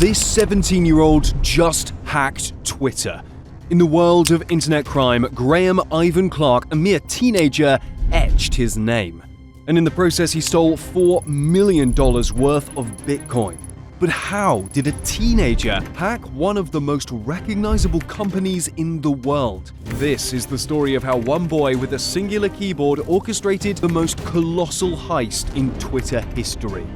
This 17-year-old just hacked Twitter. In the world of internet crime, Graham Ivan Clark, a mere teenager, etched his name. And in the process, he stole $4 million worth of Bitcoin. But how did a teenager hack one of the most recognizable companies in the world? This is the story of how one boy with a singular keyboard orchestrated the most colossal heist in Twitter history.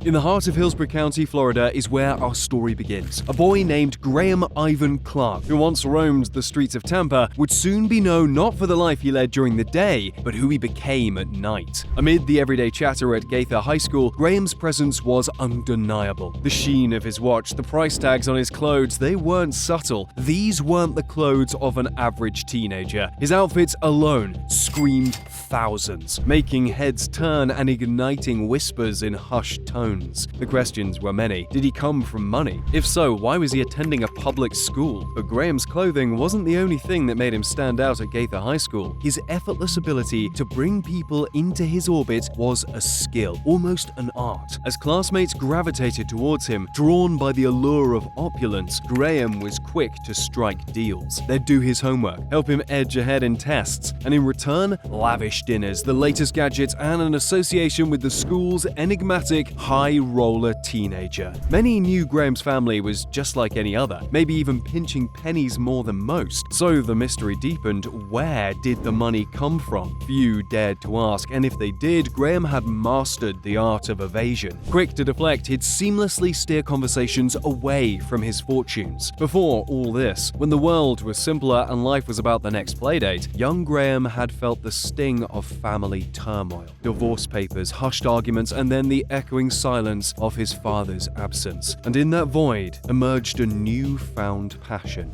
In the heart of Hillsborough County, Florida, is where our story begins. A boy named Graham Ivan Clark, who once roamed the streets of Tampa, would soon be known not for the life he led during the day, but who he became at night. Amid the everyday chatter at Gaither High School, Graham's presence was undeniable. The sheen of his watch, the price tags on his clothes, they weren't subtle. These weren't the clothes of an average teenager. His outfits alone screamed thousands, making heads turn and igniting whispers in hushed tones. The questions were many. Did he come from money? If so, why was he attending a public school? But Graham's clothing wasn't the only thing that made him stand out at Gaither High School. His effortless ability to bring people into his orbit was a skill, almost an art. As classmates gravitated towards him, drawn by the allure of opulence, Graham was quick to strike deals. They'd do his homework, help him edge ahead in tests, and in return, lavish dinners, the latest gadgets, and an association with the school's enigmatic high-roller teenager. Many knew Graham's family was just like any other, maybe even pinching pennies more than most. So the mystery deepened. Where did the money come from? Few dared to ask, and if they did, Graham had mastered the art of evasion. Quick to deflect, he'd seamlessly steer conversations away from his fortunes. Before all this, when the world was simpler and life was about the next playdate, young Graham had felt the sting of family turmoil. Divorce papers, hushed arguments, and then the echoing silence of his father's absence. And in that void emerged a newfound passion.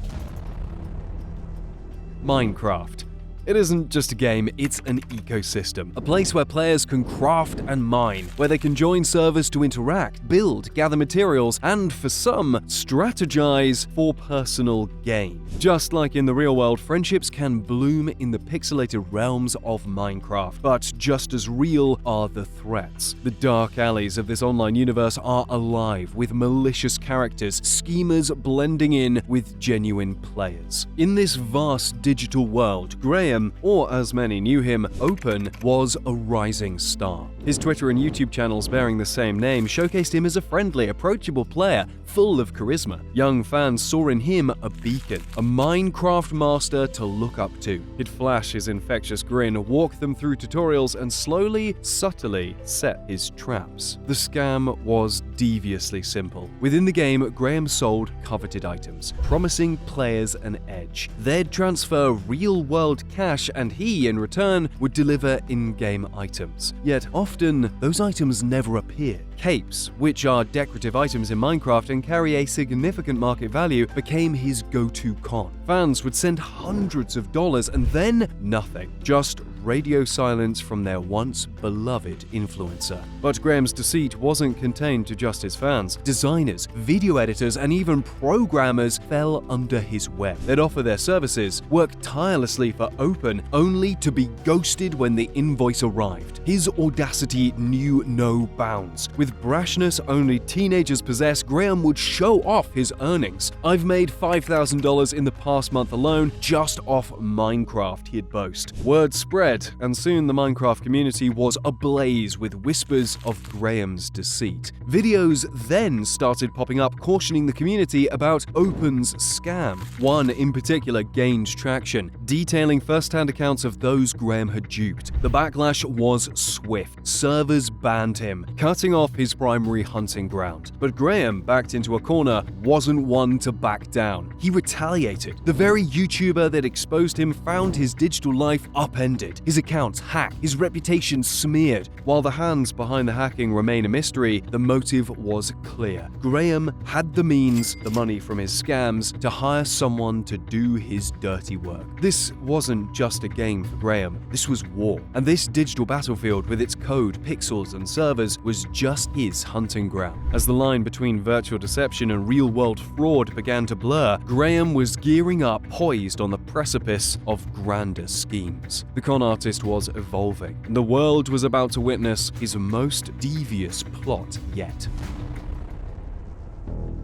Minecraft. It isn't just a game, it's an ecosystem. A place where players can craft and mine, where they can join servers to interact, build, gather materials, and for some, strategize for personal gain. Just like in the real world, friendships can bloom in the pixelated realms of Minecraft, but just as real are the threats. The dark alleys of this online universe are alive with malicious characters, schemers blending in with genuine players. In this vast digital world, Graham, or as many knew him, Open, was a rising star. His Twitter and YouTube channels bearing the same name showcased him as a friendly, approachable player, full of charisma. Young fans saw in him a beacon, a Minecraft master to look up to. He'd flash his infectious grin, walk them through tutorials, and slowly, subtly set his traps. The scam was deviously simple. Within the game, Graham sold coveted items, promising players an edge. They'd transfer real-world cash, and he, in return, would deliver in-game items. Yet often, those items never appeared. Capes, which are decorative items in Minecraft and carry a significant market value, became his go-to con. Fans would send hundreds of dollars and then nothing. Just radio silence from their once beloved influencer. But Graham's deceit wasn't contained to just his fans. Designers, video editors, and even programmers fell under his web. They'd offer their services, work tirelessly for Open, only to be ghosted when the invoice arrived. His audacity knew no bounds. With brashness only teenagers possess, Graham would show off his earnings. "I've made $5,000 in the past month alone, just off Minecraft," he'd boast. Word spread, and soon the Minecraft community was ablaze with whispers of Graham's deceit. Videos then started popping up cautioning the community about Open's scam. One in particular gained traction, detailing first-hand accounts of those Graham had duped. The backlash was swift. Servers banned him, cutting off his primary hunting ground. But Graham, backed into a corner, wasn't one to back down. He retaliated. The very YouTuber that exposed him found his digital life upended, his accounts hacked, his reputation smeared. While the hands behind the hacking remain a mystery, the motive was clear. Graham had the means, the money from his scams, to hire someone to do his dirty work. This wasn't just a game for Graham, this was war. And this digital battlefield with its code, pixels, and servers was just his hunting ground. As the line between virtual deception and real-world fraud began to blur, Graham was gearing up, poised on the precipice of grander schemes. The con artist was evolving, and the world was about to witness his most devious plot yet.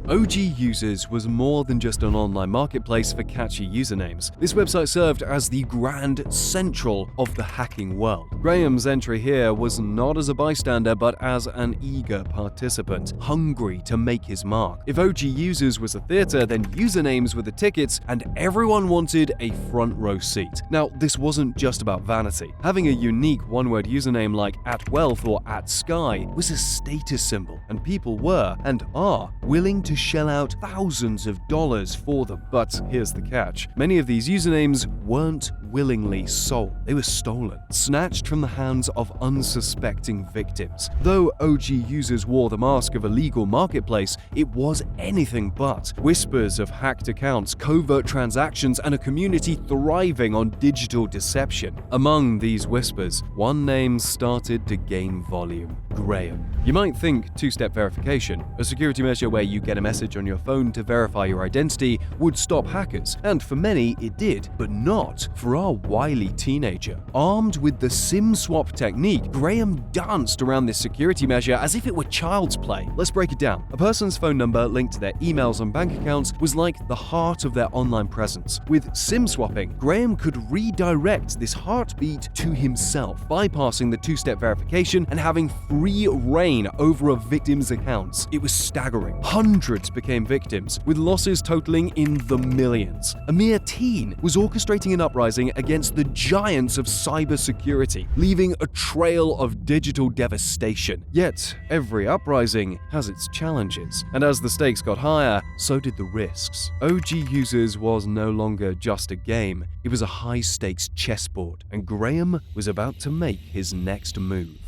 OG Users was more than just an online marketplace for catchy usernames. This website served as the grand central of the hacking world. Graham's entry here was not as a bystander, but as an eager participant, hungry to make his mark. If OG Users was a theater, then usernames were the tickets, and everyone wanted a front row seat. Now, this wasn't just about vanity. Having a unique one-word username like @wealth or @sky was a status symbol, and people were, and are, willing to shell out thousands of dollars for them. But here's the catch. Many of these usernames weren't willingly sold. They were stolen, snatched from the hands of unsuspecting victims. Though OG Users wore the mask of a legal marketplace, it was anything but. Whispers of hacked accounts, covert transactions, and a community thriving on digital deception. Among these whispers, one name started to gain volume: Graham. You might think two-step verification, a security measure where you get a message on your phone to verify your identity, would stop hackers, and for many it did, but not for our wily teenager. Armed with the SIM swap technique, Graham danced around this security measure as if it were child's play. Let's break it down. A person's phone number linked to their emails and bank accounts was like the heart of their online presence. With SIM swapping, Graham could redirect this heartbeat to himself, bypassing the two-step verification and having free reign over a victim's accounts. It was staggering. Hundreds became victims, with losses totaling in the millions. A mere teen was orchestrating an uprising against the giants of cybersecurity, leaving a trail of digital devastation. Yet, every uprising has its challenges, and as the stakes got higher, so did the risks. OG Users was no longer just a game, it was a high-stakes chessboard, and Graham was about to make his next move.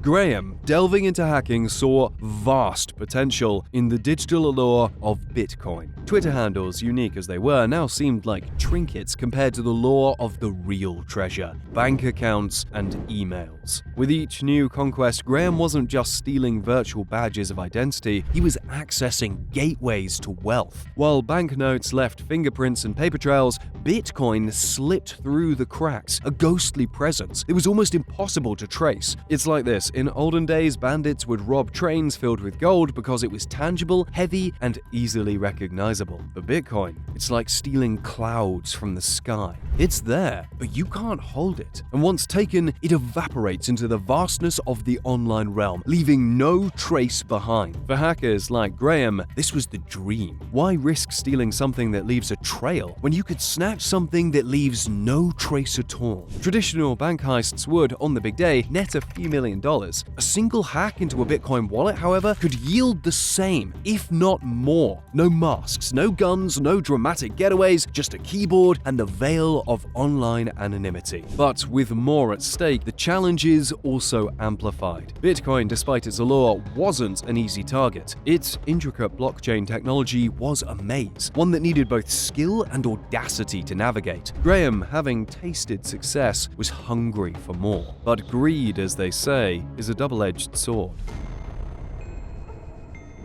Graham, delving into hacking, saw vast potential in the digital allure of Bitcoin. Twitter handles, unique as they were, now seemed like trinkets compared to the lure of the real treasure: bank accounts and emails. With each new conquest, Graham wasn't just stealing virtual badges of identity, he was accessing gateways to wealth. While banknotes left fingerprints and paper trails, Bitcoin slipped through the cracks, a ghostly presence. It was almost impossible to trace. It's like this. In olden days, bandits would rob trains filled with gold because it was tangible, heavy, and easily recognizable. But Bitcoin, it's like stealing clouds from the sky. It's there, but you can't hold it. And once taken, it evaporates into the vastness of the online realm, leaving no trace behind. For hackers like Graham, this was the dream. Why risk stealing something that leaves a trail when you could snatch something that leaves no trace at all? Traditional bank heists would, on the big day, net a few $1,000,000. A single hack into a Bitcoin wallet, however, could yield the same, if not more. No masks, no guns, no dramatic getaways, just a keyboard and the veil of online anonymity. But with more at stake, the challenges also amplified. Bitcoin, despite its allure, wasn't an easy target. Its intricate blockchain technology was a maze, one that needed both skill and audacity to navigate. Graham, having tasted success, was hungry for more. But greed, as they say, is a double-edged sword.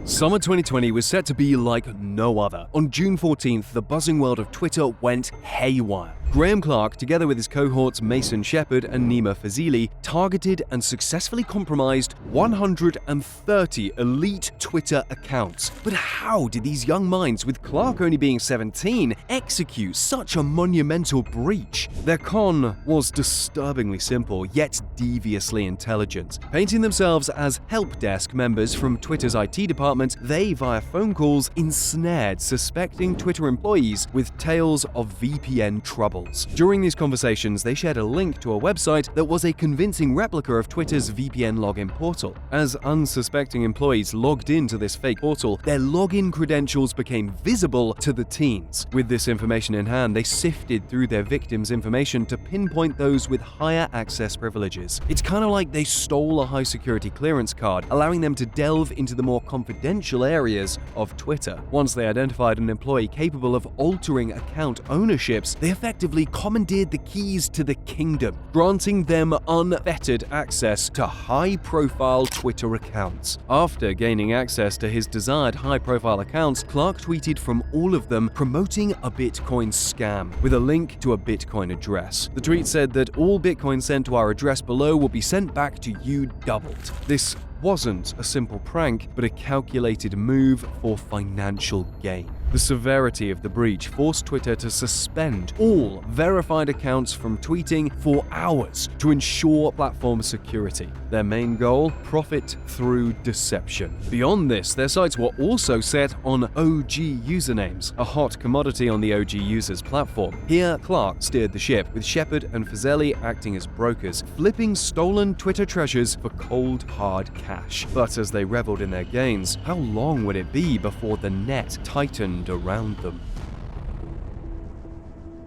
Summer 2020 was set to be like no other. On June 14th, the buzzing world of Twitter went haywire. Graham Clark, together with his cohorts Mason Shepard and Nima Fazili, targeted and successfully compromised 130 elite Twitter accounts. But how did these young minds, with Clark only being 17, execute such a monumental breach? Their con was disturbingly simple, yet deviously intelligent. Painting themselves as help desk members from Twitter's IT department, they, via phone calls, ensnared suspecting Twitter employees with tales of VPN trouble. During these conversations, they shared a link to a website that was a convincing replica of Twitter's VPN login portal. As unsuspecting employees logged into this fake portal, their login credentials became visible to the teens. With this information in hand, they sifted through their victims' information to pinpoint those with higher access privileges. It's kind of like they stole a high-security clearance card, allowing them to delve into the more confidential areas of Twitter. Once they identified an employee capable of altering account ownerships, they effectively effectively commandeered the keys to the kingdom, granting them unfettered access to high-profile Twitter accounts. After gaining access to his desired high-profile accounts, Clark tweeted from all of them promoting a Bitcoin scam with a link to a Bitcoin address. The tweet said that all Bitcoin sent to our address below will be sent back to you doubled. This wasn't a simple prank, but a calculated move for financial gain. The severity of the breach forced Twitter to suspend all verified accounts from tweeting for hours to ensure platform security. Their main goal? Profit through deception. Beyond this, their sites were also set on OG usernames, a hot commodity on the OG users platform. Here, Clark steered the ship, with Shepard and Fazeli acting as brokers, flipping stolen Twitter treasures for cold, hard cash. But as they reveled in their gains, how long would it be before the net tightened around them?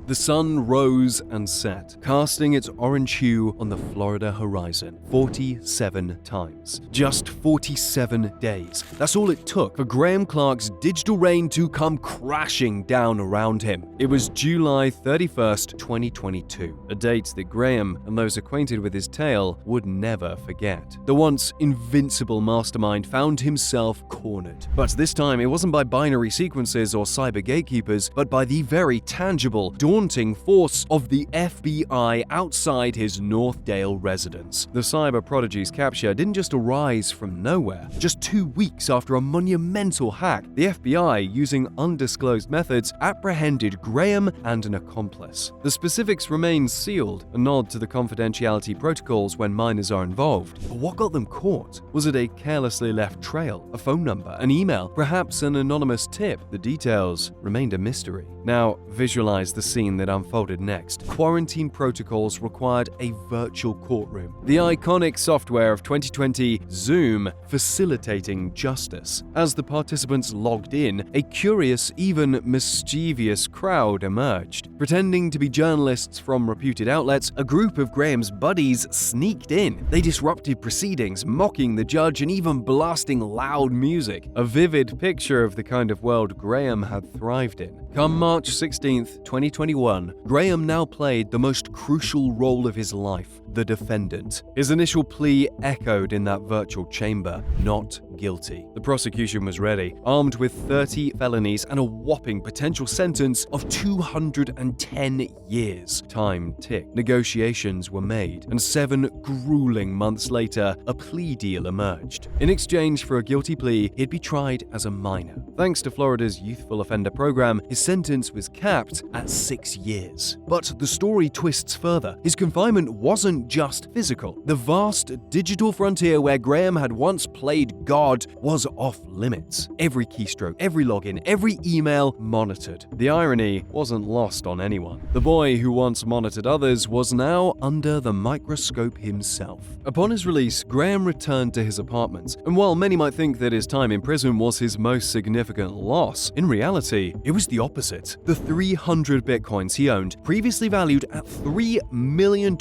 The sun rose and set, casting its orange hue on the Florida horizon 47 times. Just 47 days. That's all it took for Graham Clark's digital reign to come crashing down around him. It was July 31st, 2022, a date that Graham and those acquainted with his tale would never forget. The once invincible mastermind found himself cornered. But this time, it wasn't by binary sequences or cyber gatekeepers, but by the very tangible, daunting force of the FBI outside his Northdale residence. The cyber prodigy's capture didn't just arise from nowhere. Just 2 weeks after a monumental hack, the FBI, using undisclosed methods, apprehended Graham and an accomplice. The specifics remain sealed, a nod to the confidentiality protocols when minors are involved. But what got them caught? Was it a carelessly left trail, a phone number, an email, perhaps an anonymous tip? The details remained a mystery. Now, visualize the scene that unfolded next. Quarantine protocols required a virtual courtroom. The iconic software of 2020, Zoom, facilitating justice. As the participants logged in, a curious, even mischievous crowd emerged. Pretending to be journalists from reputed outlets, a group of Graham's buddies sneaked in. They disrupted proceedings, mocking the judge and even blasting loud music. A vivid picture of the kind of world Graham had thrived in. Come March 16th, 2021, Graham now played the most crucial role of his life, the defendant. His initial plea echoed in that virtual chamber: not guilty. The prosecution was ready, armed with 30 felonies and a whopping potential sentence of 210 years. Time ticked. Negotiations were made, and 7 grueling months later, a plea deal emerged. In exchange for a guilty plea, he'd be tried as a minor. Thanks to Florida's youthful offender program, his sentence was capped at 6 years. But the story twists further. His confinement wasn't just physical. The vast digital frontier where Graham had once played God was off limits. Every keystroke, every login, every email monitored. The irony wasn't lost on anyone. The boy who once monitored others was now under the microscope himself. Upon his release, Graham returned to his apartment, and while many might think that his time in prison was his most significant loss, in reality, it was the opposite. The 300 bitcoins he owned, previously valued at $3 million,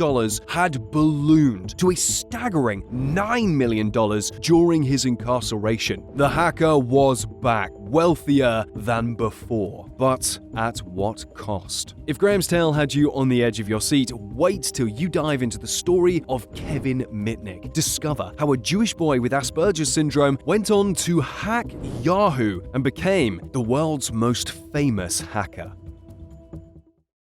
had ballooned to a staggering $9 million during his incarceration. The hacker was back, wealthier than before. But at what cost? If Graham's tale had you on the edge of your seat, wait till you dive into the story of Kevin Mitnick. Discover how a Jewish boy with Asperger's syndrome went on to hack Yahoo and became the world's most famous hacker.